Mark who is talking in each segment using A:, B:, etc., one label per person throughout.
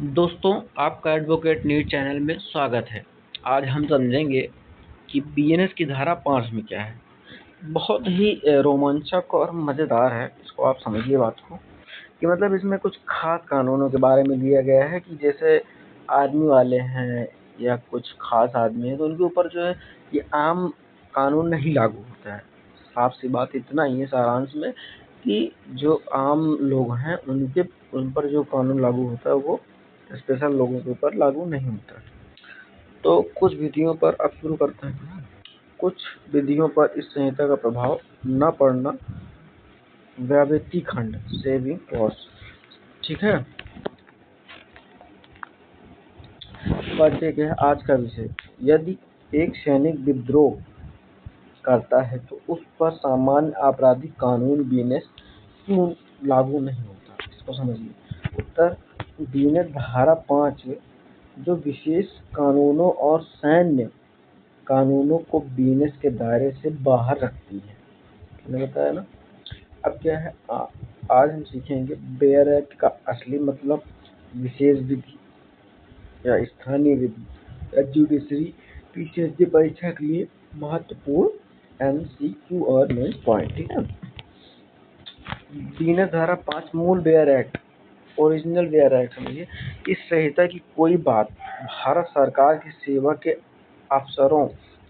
A: दोस्तों, आपका advocate news channel में स्वागत है। आज हम समझेंगे कि बीएनएस की धारा 5 में क्या है। बहुत ही रोमांचक और मज़ेदार है। इसको आप समझिए बात को कि मतलब इसमें कुछ खास कानूनों के बारे में दिया गया है कि जैसे आर्मी वाले हैं या कुछ खास आदमी हैं तो उनके ऊपर जो है ये आम कानून नहीं लागू होता है। साफ सी बात इतना ही है सारांश में कि जो आम लोग हैं उन पर जो कानून लागू होता है वो स्पेशल लोगों के ऊपर लागू नहीं होता है। तो कुछ विधियों पर अब शुरू करते हैं। कुछ विधियों पर इस संहिता का प्रभाव न पड़ना व्यावृत्ति खंड सेविंग क्लॉज, ठीक है। पढ़ते के है आज का विषय। यदि एक सैनिक विद्रोह करता है तो उस पर सामान्य आपराधिक कानून बीएनएस क्यों लागू नहीं होता, इसको समझिए। उत्तर, बीएनएस धारा 5 जो विशेष कानूनों और सैन्य कानूनों को बीएनएस के दायरे से बाहर रखती है। मैंने बताया ना। अब क्या है, आज हम सीखेंगे बेयर एक्ट का असली मतलब, विशेष विधि या स्थानीय विधि या जुडिशरी पीसीएसडी परीक्षा के लिए महत्वपूर्ण एमसीक्यू और मेन पॉइंट, ठीक है। बीएनएस धारा 5 मूल bare act, original bare act समझिए। इस संहिता की कोई बात भारत सरकार की सेवा के अफसरों,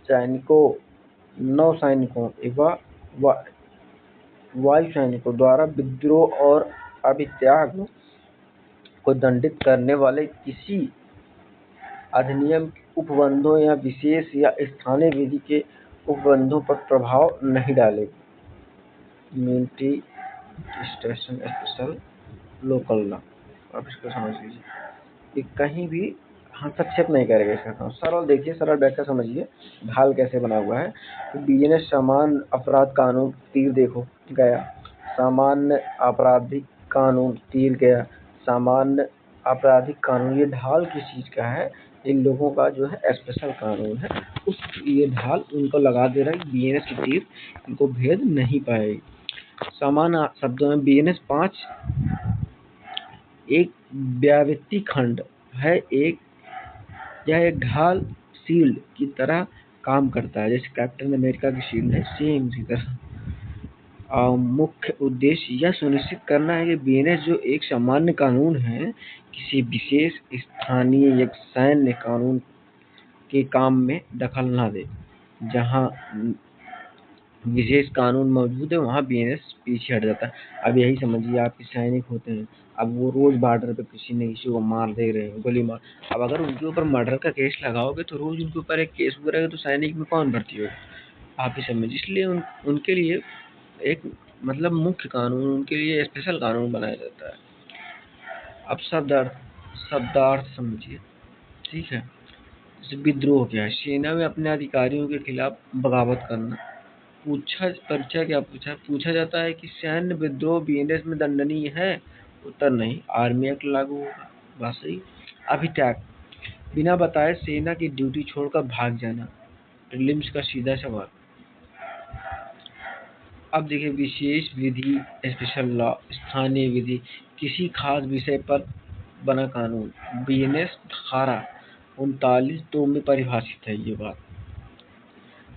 A: सैनिकों, नौसैनिकों एवं वायु सैनिकों द्वारा विद्रोह और अभित्याग को दंडित करने वाले किसी अधिनियम के उपबंधों या विशेष या स्थानीय विधि के उपबंधों पर प्रभाव नहीं डालेगी। Military station special local law, आप इसको समझ लीजिए। ये कहीं भी हस्तक्षेप नहीं करेगा इसका। सरल देखिए, सरल व्याख्या समझिए, ढाल कैसे बना हुआ है। तो बीएनएस समान अपराध कानून, तीर देखो गया, सामान्य आपराधिक कानून, तीर गया, सामान्य आपराधिक कानून। ये ढाल किस चीज का है? इन लोगों का जो है स्पेशल कानून है, उस ये ढाल उनको लगा दे रहा है। बीएनएस की तीर इनको भेद नहीं पाएगी। सामान्य शब्दों में बीएनएस 5 एक व्यावृत्ति खंड है। यह एक ढाल शील्ड की तरह काम करता है, जैसे कैप्टन अमेरिका की शील्ड है, सेम इसी तरह। मुख्य उद्देश्य यह सुनिश्चित करना है कि बीएनएस जो एक सामान्य कानून है, किसी विशेष स्थानीय या सैन्य कानून के काम में दखल न दे। जहां विशेष कानून मौजूद है वहाँ बीएनएस पीछे हट जाता है। अब यही समझिए, आपके सैनिक होते हैं, अब वो रोज बॉर्डर पे किसी न किसी को मार दे रहे हैं, गोली मार। अब अगर उनके ऊपर मर्डर का केस लगाओगे तो रोज उनके ऊपर एक केस हुआ रहेगा, तो सैनिक में कौन भर्ती होगा? आप ही समझिए। इसलिए उनके लिए एक मतलब मुख्य कानून, उनके लिए स्पेशल कानून बनाया जाता है। अब शब्दार्थ समझिए, ठीक है। जैसे विद्रोह क्या है? सेना में अपने अधिकारियों के खिलाफ बगावत करना। परीक्षा क्या पूछा जाता है कि सैन्य विद्रोह बीएनएस में दंडनीय है? उत्तर, नहीं, आर्मी एक्ट लागू होगा। बात सही। अभित्याग, बिना बताए सेना की ड्यूटी छोड़कर भाग जाना। प्रीलिम्स का सीधा सवाल। अब देखिए, विशेष विधि स्पेशल लॉ, स्थानीय विधि, किसी खास विषय पर बना कानून। बीएनएस धारा 39(2) में परिभाषित है ये बात।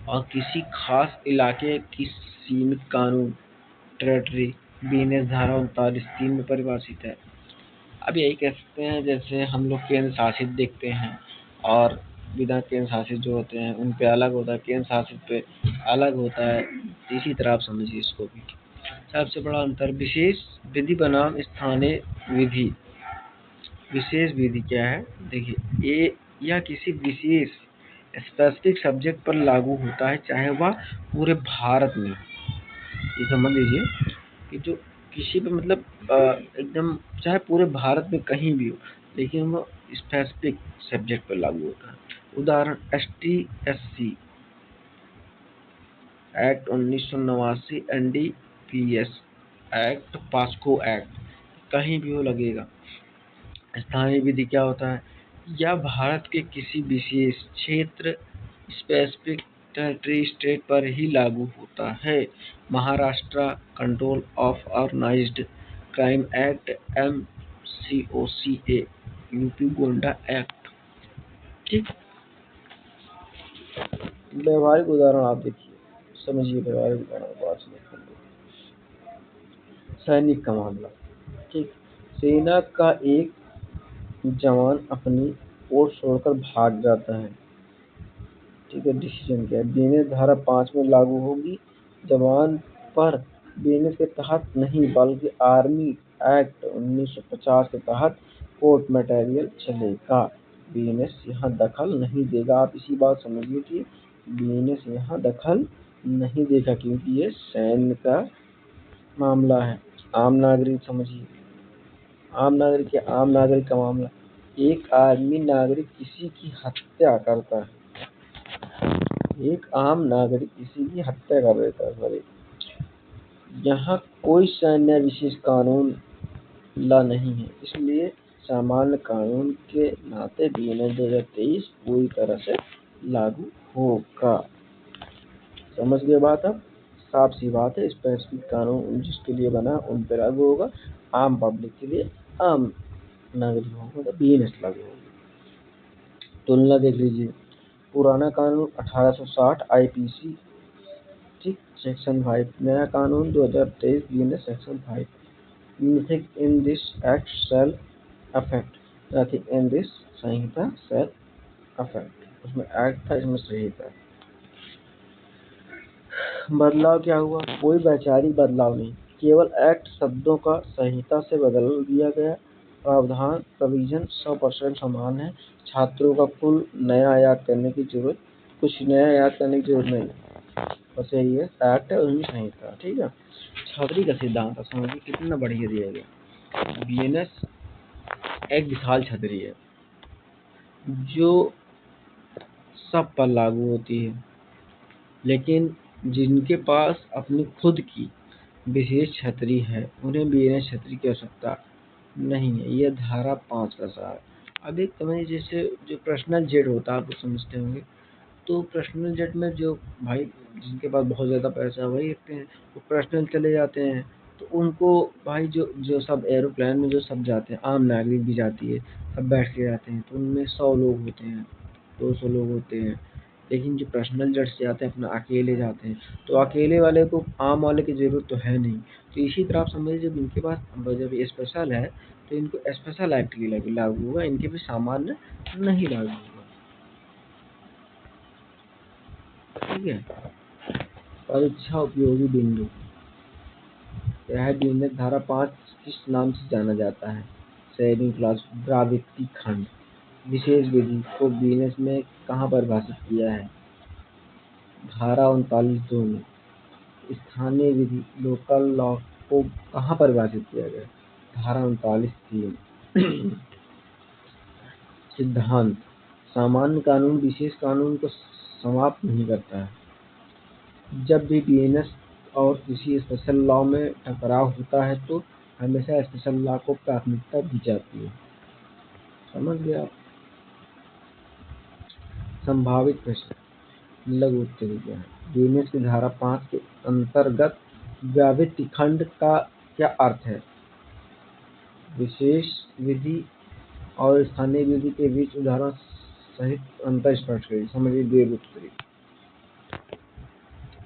A: और किसी खास इलाके की सीमित कानून, टेरिटरी, बीएनएस धारा 39(3) में परिभाषित है। अब यही कह सकते हैं, जैसे हम लोग केंद्र शासित देखते हैं और बिना केंद्र शासित जो होते हैं उन पे अलग होता है, केंद्र शासित पे अलग होता है। इसी तरह आप समझिए इसको भी। सबसे बड़ा अंतर, विशेष विधि बनाम स्थानीय विधि। विशेष विधि क्या है? देखिए, ये यह किसी विशेष स्पेसिफिक सब्जेक्ट पर लागू होता है, चाहे वह पूरे भारत में। ये समझ लीजिए कि जो किसी पे मतलब एकदम चाहे पूरे भारत में कहीं भी हो, लेकिन वो स्पेसिफिक सब्जेक्ट पर लागू होता है। उदाहरण, ST/SC act 1989, NDPS act, POCSO act, कहीं भी हो लगेगा। स्थानीय विधि क्या होता है? यह भारत के किसी विशेष क्षेत्र, स्पेसिफिक टेरिटरी, स्टेट पर ही लागू होता है। Maharashtra control of organised crime act, MCOCA UP गोंडा एक्ट। ठीक, व्यवहारिक उदाहरण आप देखिए, समझिए व्यवहारिक उदाहरण बात समझ। सैनिक का मामला। ठीक, सेना का एक जवान अपनी पोस्ट छोड़कर भाग जाता है। ठीक है, डिसीजन क्या है? बीएनएस धारा 5 में लागू होगी। जवान पर बीएनएस के तहत नहीं बल्कि आर्मी एक्ट 1950 के तहत कोर्ट मटेरियल चलेगा। बीएनएस यहाँ दखल नहीं देगा। आप इसी बात समझिए कि बीएनएस यहाँ दखल नहीं देगा क्योंकि ये सैन्य का मामला है। आम नागरिक समझिए, आम नागरिक का मामला। एक आर्मी नागरिक किसी की हत्या करता है, एक आम नागरिक किसी की हत्या कर देता है। सॉरी, यहाँ कोई सैन्य विशेष कानून ला नहीं है, इसलिए सामान्य कानून के नाते बीएनएस 2023 पूरी तरह से लागू होगा। समझ गए बात? अब साफ सी बात है, स्पेसिफिक कानून जिसके लिए बना उन पर लागू होगा, आम पब्लिक के लिए, आम नागरिकों को बीएनएस लागू होगा। तुलना देख लीजिए, पुराना कानून 1860 आईपीसी, ठीक, सेक्शन 5, नया कानून 2023 BNS section 5। Nothing in this act shall affect, nothing in this Samhita shall affect। उसमें एक्ट था, इसमें संहिता। बदलाव क्या हुआ? कोई वैचारिक बदलाव नहीं, केवल एक्ट शब्दों का संहिता से बदल दिया गया। प्रावधान प्रोविजन 100% समान है। छात्रों का कुछ नया याद करने की जरूरत नहीं, बस यही है, एक्ट है उसमें संहिता। ठीक है, छतरी का सिद्धांत समझिए कितना बढ़िया दिया गया। बीएनएस एक विशाल छतरी है जो सब पर लागू होती है, लेकिन जिनके पास अपनी खुद की विशेष छतरी है उन्हें बीएनएस छतरी की आवश्यकता नहीं है। यह धारा 5 का सार। अब एक समझिए, जैसे जो पर्सनल जेट होता है आप लोग समझते होंगे, तो पर्सनल जेट में जो भाई जिनके पास बहुत ज़्यादा पैसा है वही रखते हैं, वो पर्सनल चले जाते हैं, तो उनको भाई जो जो सब एरोप्लेन में जो सब जाते हैं, आम नागरिक भी जाती है, सब बैठ के जाते हैं, तो उनमें 100 लोग होते हैं, 200 लोग होते हैं। लेकिन जो पर्सनल जेट से जाते हैं अपना अकेले जाते हैं, तो अकेले वाले को आम वाले की ज़रूरत तो है नहीं। तो इसी तरह आप समझिए, जब इनके पास जब स्पेशल है तो इनको स्पेशल एक्ट की लागू होगा, इनके भी सामान्य नहीं लागू होगा। ठीक है, परीक्षा उपयोगी बिंदु क्या है? बीएनएस धारा 5 किस नाम से जाना जाता है? सैनिक क्लास व्यावृत्ति खंड। विशेष विधि को बीएनएस में कहाँ परिभाषित किया है? धारा 39(2) में। स्थानीय विधि लोकल लॉ को कहाँ परिभाषित किया गया? धारा 39(3). सिद्धांत, सामान्य कानून विशेष कानून को समाप्त नहीं करता है। जब भी बीएनएस और किसी स्पेशल लॉ में टकराव होता है तो हमेशा स्पेशल लॉ को प्राथमिकता दी जाती है। समझ गए आप? संभावित प्रश्न, लघु उत्तरीय क्या है? बीएनएस की धारा 5 के अंतर्गत व्यावृत्ति खंड का क्या अर्थ है? विशेष विधि और स्थानीय विधि के बीच उदाहरण सहित अंतर स्पष्ट करिए। समझिए दीर्घ उत्तरीय।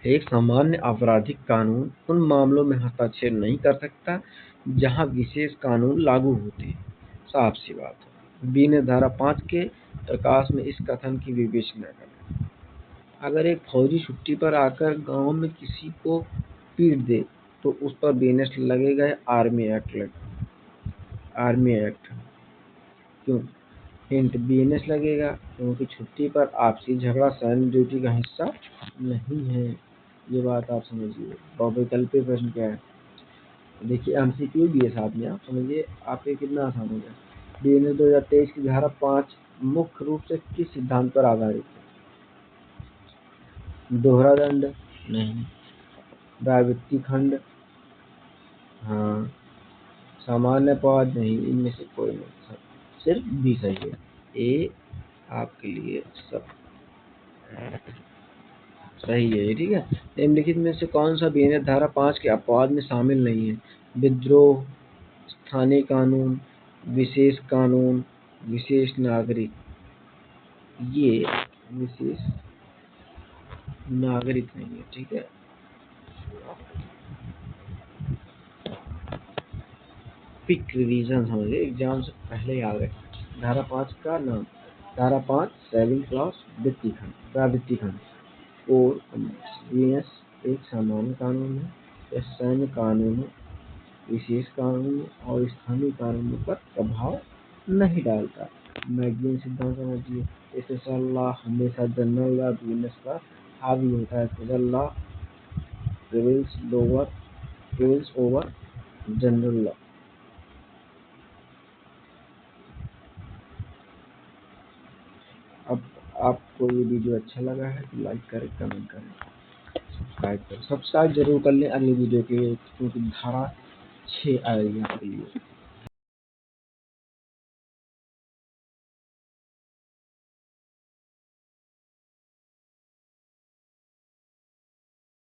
A: एक सामान्य आपराधिक कानून उन मामलों में हस्तक्षेप नहीं कर सकता जहां विशेष कानून लागू होते हैं। साफ सी बात है। बीएनएस धारा 5 के प्रकाश में इस कथन की विवेचना करें। अगर एक फौजी छुट्टी पर आकर गांव में किसी को पीट दे तो उस पर बीएनएस लगेगा या आर्मी एक्ट? क्यों? हिंट, बीएनएस लगेगा क्योंकि छुट्टी पर आपसी झगड़ा सैन्य ड्यूटी का हिस्सा नहीं है। ये बात आप समझिए। वैकल्पिक प्रश्न क्या है? देखिए एमसीक्यू भी है साथ में, आप समझिए आपके कितना आसान हो गया। बीएनएस 2023 की धारा 5 मुख्य रूप से किस सिद्धांत पर आधारित है? दोहरा दंड नहीं, व्यावृत्ति खंड हाँ, सामान्य अपवाद नहीं, इनमें से कोई नहीं, सिर्फ बी सही है। ए आपके लिए सब सही है। ठीक है, निम्नलिखित में से कौन सा बीएनएस धारा 5 के अपवाद में शामिल नहीं है? विद्रोह, स्थानीय कानून, विशेष कानून, विशेष नागरिक, ये विशेष नागरिक नहीं है, ठीक है। क्विक रिवीजन समझिए, एग्जाम से पहले आ गए। धारा 5 का नाम, धारा 5 सेविंग क्लॉज प्रावृत्ति खंड और सीएस एक सामान्य कानून है, यह सैन्य कानूनों, विशेष कानूनों और स्थानीय कानूनों पर प्रभाव नहीं डालता। मैगजीन सिद्धांत समझिए, स्पेशल लॉ हमेशा जनरल लॉ बिजनेस पर हावी होता है। Special law prevails over general law. अब आपको ये वीडियो अच्छा लगा है तो लाइक करें, कमेंट करें, सब्सक्राइब करें। सब्सक्राइब जरूर कर लें अगली वीडियो के लिए, क्योंकि धारा 6 आ रही है आपके लिए।